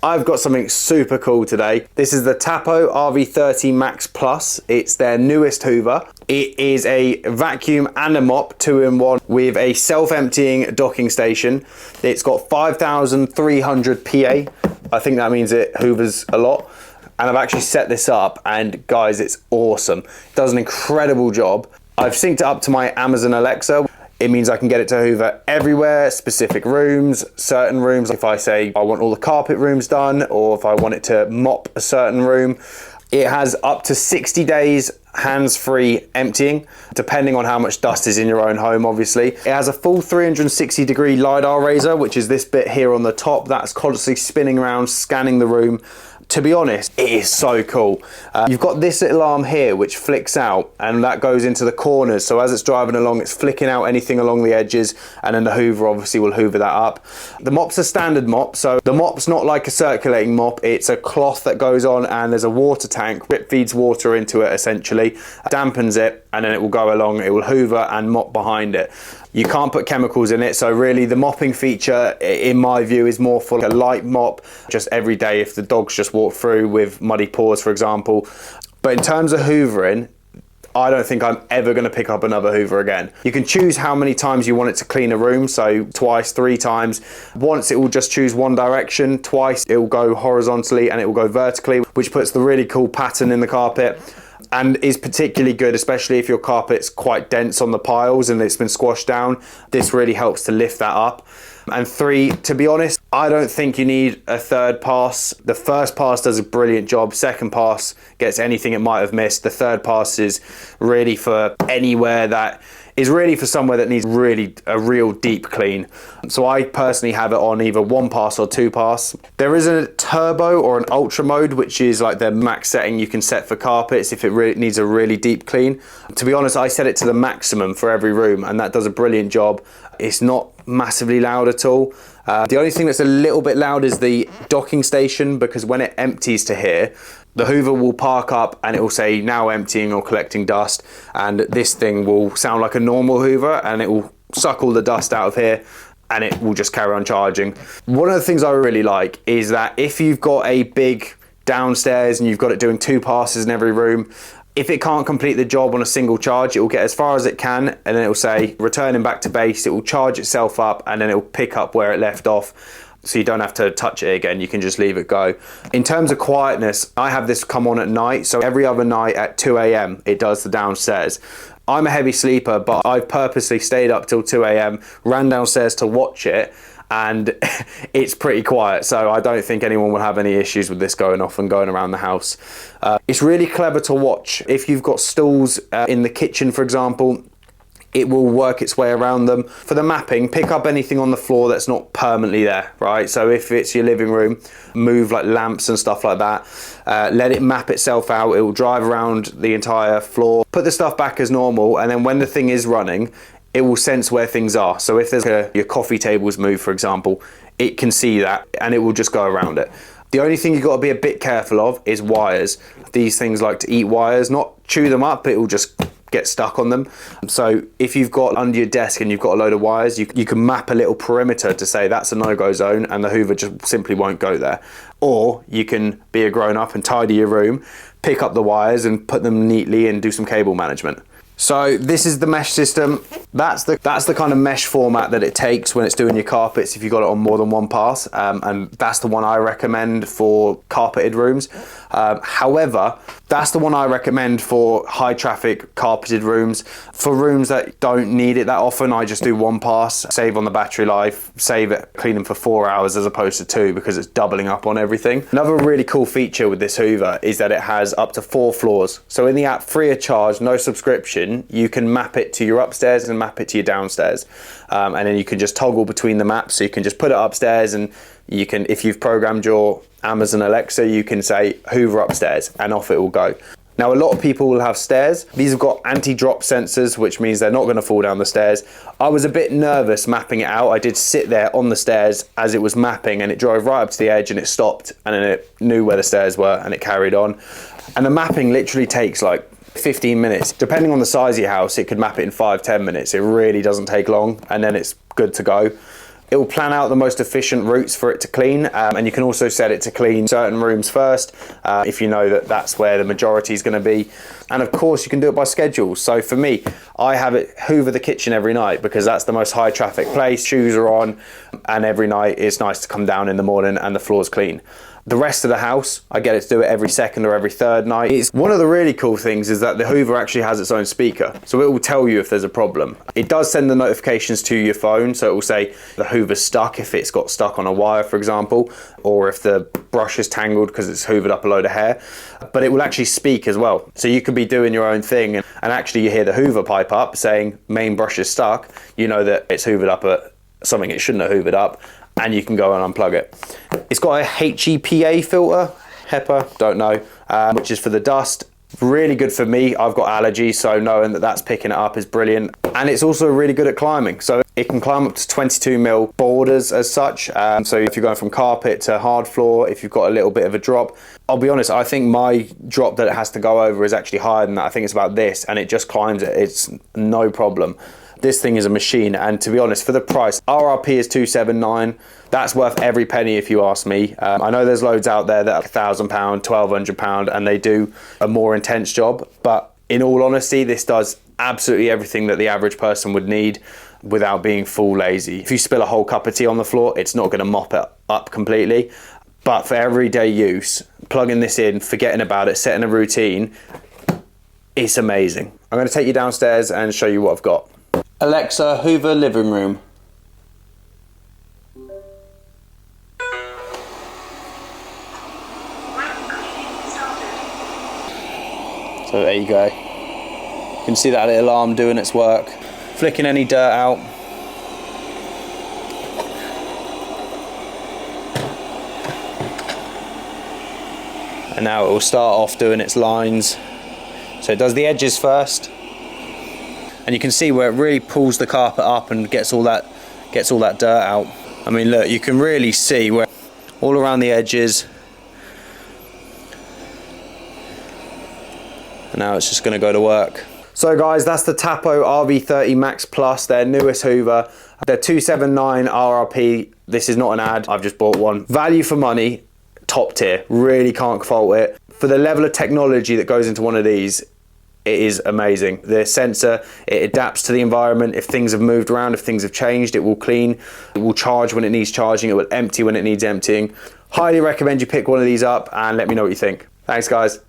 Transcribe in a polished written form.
I've got something super cool today. This is the Tapo RV30 Max Plus. It's their newest Hoover. It is a vacuum and a mop, 2-in-1, with a self-emptying docking station. It's got 5,300 PA. I think that means it hoovers a lot. And I've actually set this up, and guys, it's awesome. It does an incredible job. I've synced it up to my Amazon Alexa. It means I can get it to hoover everywhere, specific rooms, certain rooms. If I say I want all the carpet rooms done, or if I want it to mop a certain room. It has up to 60 days hands-free emptying, depending on how much dust is in your own home, obviously. It has a full 360-degree LiDAR razor, which is this bit here on the top. That's constantly spinning around, scanning the room. To be honest, it is so cool. You've got this little arm here which flicks out, and that goes into the corners. So as it's driving along, it's flicking out anything along the edges, and then the hoover obviously will hoover that up. The mop's a standard mop, so the mop's not like a circulating mop. It's a cloth that goes on, and there's a water tank. It feeds water into it essentially, dampens it, and then it will go along. It will hoover and mop behind it. You can't put chemicals in it, so really the mopping feature, in my view, is more for a light mop, just every day if the dogs just walk through with muddy paws, for example. But in terms of hoovering, I don't think I'm ever going to pick up another hoover again. You can choose how many times you want it to clean a room, so twice, 3 times. Once it will just choose one direction, twice it will go horizontally and it will go vertically, which puts the really cool pattern in the carpet. And is particularly good, especially if your carpet's quite dense on the piles and it's been squashed down. This really helps to lift that up. And 3, to be honest, I don't think you need a third pass. The first pass does a brilliant job. Second pass gets anything it might have missed. The third pass is really for anywhere that is really for somewhere that needs really a real deep clean. So I personally have it on either 1 pass or 2 pass. There is a turbo or an ultra mode, which is like the max setting you can set for carpets if it really needs a really deep clean. To be honest, I set it to the maximum for every room, and that does a brilliant job. It's not massively loud at all. The only thing that's a little bit loud is the docking station, because when it empties to here, the hoover will park up and it will say now emptying or collecting dust, and this thing will sound like a normal hoover and it will suck all the dust out of here and it will just carry on charging. One of the things I really like is that if you've got a big downstairs and you've got it doing 2 passes in every room, if it can't complete the job on a single charge, it will get as far as it can and then it will say returning back to base. It will charge itself up and then it will pick up where it left off. So you don't have to touch it again, you can just leave it go. In terms of quietness, I have this come on at night, so every other night at 2 AM it does the downstairs. I'm a heavy sleeper, but I've purposely stayed up till 2 AM, ran downstairs to watch it, and it's pretty quiet, so I don't think anyone will have any issues with this going off and going around the house. It's really clever to watch. If you've got stools in the kitchen, for example, it will work its way around them. For the mapping, pick up anything on the floor that's not permanently there, right? So if it's your living room, move like lamps and stuff like that. Let it map itself out. It will drive around the entire floor. Put the stuff back as normal, and then when the thing is running, it will sense where things are. So if there's your coffee table's moved, for example, it can see that and it will just go around it. The only thing you've got to be a bit careful of is wires. These things like to eat wires, not chew them up, it will just get stuck on them. So if you've got under your desk and you've got a load of wires, you can map a little perimeter to say that's a no-go zone and the hoover just simply won't go there. Or you can be a grown-up and tidy your room, pick up the wires and put them neatly and do some cable management. So this is the mesh system. That's the kind of mesh format that it takes when it's doing your carpets if you've got it on more than 1 pass, and that's the one I recommend for carpeted rooms. However, that's the one I recommend for high traffic carpeted rooms. For rooms that don't need it that often, I just do 1 pass, save on the battery life, save it cleaning for 4 hours as opposed to 2 because it's doubling up on everything. Another really cool feature with this hoover is that it has up to 4 floors. So in the app, free of charge, no subscription, you can map it to your upstairs and map it to your downstairs, and then you can just toggle between the maps. So you can just put it upstairs, and you can, if you've programmed your Amazon Alexa, you can say hoover upstairs and off it will go. Now, a lot of people will have stairs. These have got anti-drop sensors, which means they're not going to fall down the stairs. I was a bit nervous mapping it out. I did sit there on the stairs as it was mapping, and it drove right up to the edge and it stopped, and then it knew where the stairs were and it carried on. And the mapping literally takes like 15 minutes. Depending on the size of your house, it could map it in 5-10 minutes. It really doesn't take long, and then it's good to go. It will plan out the most efficient routes for it to clean, and you can also set it to clean certain rooms first if you know that that's where the majority is going to be. And of course you can do it by schedule. So for me, I have it hoover the kitchen every night because that's the most high traffic place. Shoes are on, and every night it's nice to come down in the morning and the floor's clean. The rest of the house, I get it to do it every second or every third night. It's one of the really cool things is that the Hoover actually has its own speaker. So it will tell you if there's a problem. It does send the notifications to your phone. So it will say the Hoover's stuck if it's got stuck on a wire, for example, or if the brush is tangled because it's hoovered up a load of hair. But it will actually speak as well. So you could be doing your own thing and actually you hear the Hoover pipe up saying main brush is stuck. You know that it's hoovered up at something it shouldn't have hoovered up, and you can go and unplug it. It's got a HEPA filter, HEPA, don't know, which is for the dust. Really good for me. I've got allergies, so knowing that that's picking it up is brilliant. And it's also really good at climbing. So it can climb up to 22 mil borders as such. So if you're going from carpet to hard floor, if you've got a little bit of a drop, I'll be honest, I think my drop that it has to go over is actually higher than that. I think it's about this, and it just climbs it. It's no problem. This thing is a machine, and to be honest, for the price, RRP is $279. That's worth every penny if you ask me. I know there's loads out there that are £1,000, £1,200, and they do a more intense job, but in all honesty, this does absolutely everything that the average person would need without being full lazy. If you spill a whole cup of tea on the floor, it's not going to mop it up completely, but for everyday use, plugging this in, forgetting about it, setting a routine, it's amazing. I'm going to take you downstairs and show you what I've got. Alexa, Hoover living room. So there you go. You can see that little arm doing its work, flicking any dirt out. And now it will start off doing its lines. So it does the edges first. And you can see where it really pulls the carpet up and gets all that dirt out. I mean, look, you can really see where all around the edges. And now it's just going to go to work. So guys, that's the Tapo RV30 Max Plus, their newest Hoover. They're $279 RRP. This is not an ad, I've just bought one. Value for money, top tier, really can't fault it. For the level of technology that goes into one of these, it is amazing. The sensor, it adapts to the environment. If things have moved around, if things have changed, it will clean. It will charge when it needs charging. It will empty when it needs emptying. Highly recommend you pick one of these up and let me know what you think. Thanks guys.